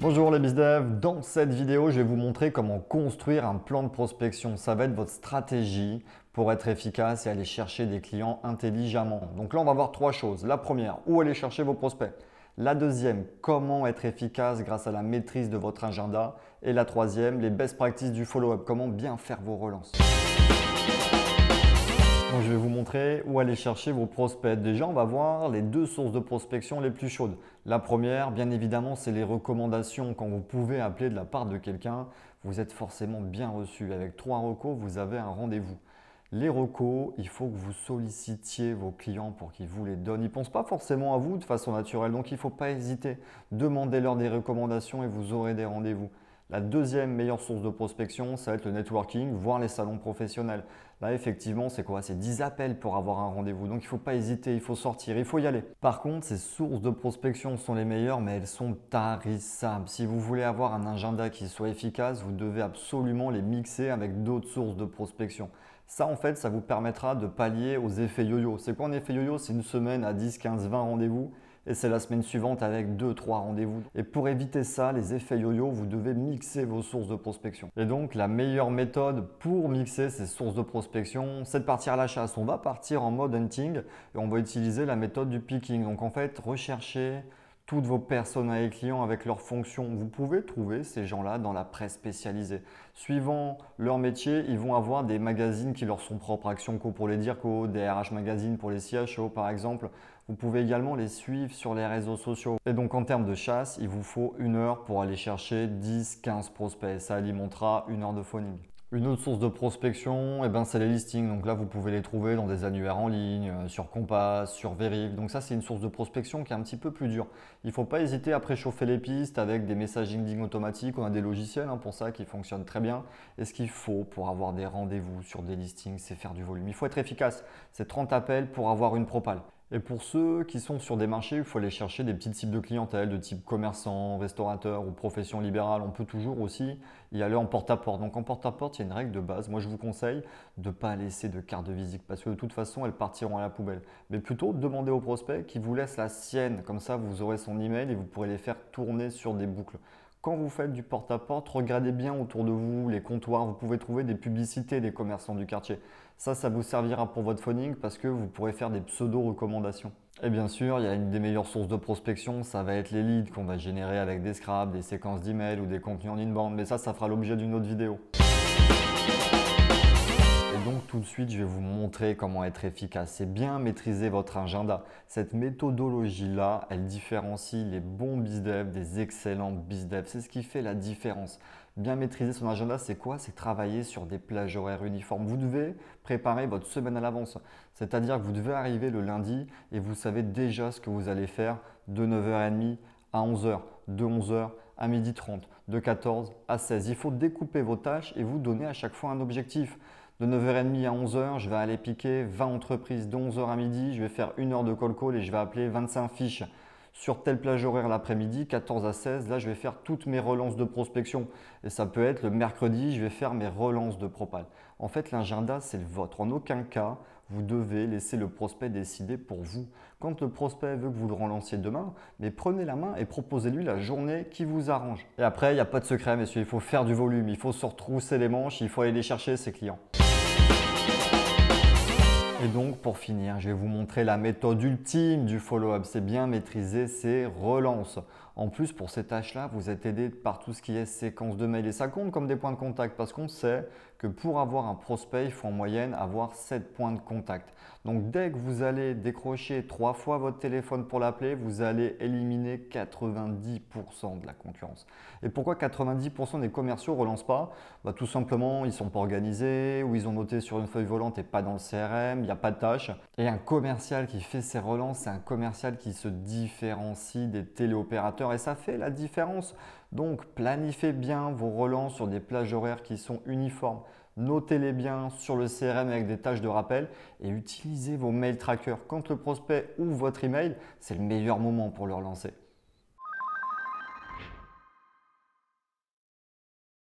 Bonjour les BizDev, dans cette vidéo je vais vous montrer comment construire un plan de prospection. Ça va être votre stratégie pour être efficace et aller chercher des clients intelligemment. Donc là on va voir trois choses. La première, où aller chercher vos prospects. La deuxième, comment être efficace grâce à la maîtrise de votre agenda. Et la troisième, les best practices du follow-up, comment bien faire vos relances. Donc, je vais vous montrer où aller chercher vos prospects. Déjà, on va voir les deux sources de prospection les plus chaudes. La première, bien évidemment, c'est les recommandations. Quand vous pouvez appeler de la part de quelqu'un, vous êtes forcément bien reçu. Avec 3 recos, vous avez un rendez-vous. Les recos, il faut que vous sollicitiez vos clients pour qu'ils vous les donnent. Ils ne pensent pas forcément à vous de façon naturelle, donc il ne faut pas hésiter. Demandez-leur des recommandations et vous aurez des rendez-vous. La deuxième meilleure source de prospection, ça va être le networking, voire les salons professionnels. Là, effectivement, c'est quoi? C'est 10 appels pour avoir un rendez-vous. Donc, il ne faut pas hésiter, il faut sortir, il faut y aller. Par contre, ces sources de prospection sont les meilleures, mais elles sont tarissables. Si vous voulez avoir un agenda qui soit efficace, vous devez absolument les mixer avec d'autres sources de prospection. Ça, en fait, ça vous permettra de pallier aux effets yo-yo. C'est quoi un effet yo-yo? C'est une semaine à 10, 15, 20 rendez-vous. Et c'est la semaine suivante avec 2-3 rendez-vous. Et pour éviter ça, les effets yo-yo, vous devez mixer vos sources de prospection. Et donc, la meilleure méthode pour mixer ces sources de prospection, c'est de partir à la chasse. On va partir en mode hunting et on va utiliser la méthode du picking. Donc, en fait, rechercher toutes vos personas et clients avec leurs fonctions. Vous pouvez trouver ces gens-là dans la presse spécialisée. Suivant leur métier, ils vont avoir des magazines qui leur sont propres, Action Co pour les DIRCO, des RH Magazine pour les CHO par exemple. Vous pouvez également les suivre sur les réseaux sociaux. Et donc en termes de chasse, il vous faut 1 heure pour aller chercher 10-15 prospects. Ça alimentera 1 heure de phoning. Une autre source de prospection, c'est les listings. Donc là, vous pouvez les trouver dans des annuaires en ligne, sur Compass, sur Veriff. Donc ça, c'est une source de prospection qui est un petit peu plus dure. Il ne faut pas hésiter à préchauffer les pistes avec des messages LinkedIn automatiques. On a des logiciels pour ça qui fonctionnent très bien. Et ce qu'il faut pour avoir des rendez-vous sur des listings, c'est faire du volume. Il faut être efficace. C'est 30 appels pour avoir une propale. Et pour ceux qui sont sur des marchés, il faut aller chercher des petits types de clientèle, de type commerçant, restaurateur ou profession libérale. On peut toujours aussi y aller en porte-à-porte. Donc en porte-à-porte, il y a une règle de base. Moi, je vous conseille de ne pas laisser de carte de visite parce que de toute façon, elles partiront à la poubelle. Mais plutôt demander au prospect qu'il vous laisse la sienne. Comme ça, vous aurez son email et vous pourrez les faire tourner sur des boucles. Quand vous faites du porte-à-porte, regardez bien autour de vous les comptoirs. Vous pouvez trouver des publicités des commerçants du quartier. Ça vous servira pour votre phoning parce que vous pourrez faire des pseudo-recommandations. Et bien sûr, il y a une des meilleures sources de prospection, ça va être les leads qu'on va générer avec des scraps, des séquences d'emails ou des contenus en inbound. Mais ça fera l'objet d'une autre vidéo. Donc tout de suite, je vais vous montrer comment être efficace. C'est bien maîtriser votre agenda. Cette méthodologie-là, elle différencie les bons bizdev des excellents bizdev. C'est ce qui fait la différence. Bien maîtriser son agenda, c'est quoi? C'est travailler sur des plages horaires uniformes. Vous devez préparer votre semaine à l'avance. C'est-à-dire que vous devez arriver le lundi et vous savez déjà ce que vous allez faire de 9h30 à 11h, de 11h à 12h30, de 14 à 16. Il faut découper vos tâches et vous donner à chaque fois un objectif. De 9h30 à 11h, je vais aller piquer 20 entreprises. De 11h à midi, je vais faire 1 heure de call call et je vais appeler 25 fiches. Sur telle plage horaire l'après-midi, 14 à 16, là je vais faire toutes mes relances de prospection. Et ça peut être le mercredi, je vais faire mes relances de propal. En fait, l'agenda, c'est le vôtre. En aucun cas, vous devez laisser le prospect décider pour vous. Quand le prospect veut que vous le relanciez demain, mais prenez la main et proposez-lui la journée qui vous arrange. Et après, il n'y a pas de secret, messieurs, il faut faire du volume, il faut se retrousser les manches, il faut aller les chercher, ses clients. Et donc pour finir, je vais vous montrer la méthode ultime du follow-up, c'est bien maîtriser ses relances. En plus, pour ces tâches-là, vous êtes aidé par tout ce qui est séquence de mails et ça compte comme des points de contact parce qu'on sait que pour avoir un prospect, il faut en moyenne avoir 7 points de contact. Donc dès que vous allez décrocher 3 fois votre téléphone pour l'appeler, vous allez éliminer 90% de la concurrence. Et pourquoi 90% des commerciaux ne relancent pas? Tout simplement, ils ne sont pas organisés ou ils ont noté sur une feuille volante et pas dans le CRM, il n'y a pas de tâche. Et un commercial qui fait ses relances, c'est un commercial qui se différencie des téléopérateurs et ça fait la différence. Donc planifiez bien vos relances sur des plages horaires qui sont uniformes. Notez-les bien sur le CRM avec des tâches de rappel et utilisez vos mail trackers. Quand le prospect ouvre votre email, c'est le meilleur moment pour le relancer.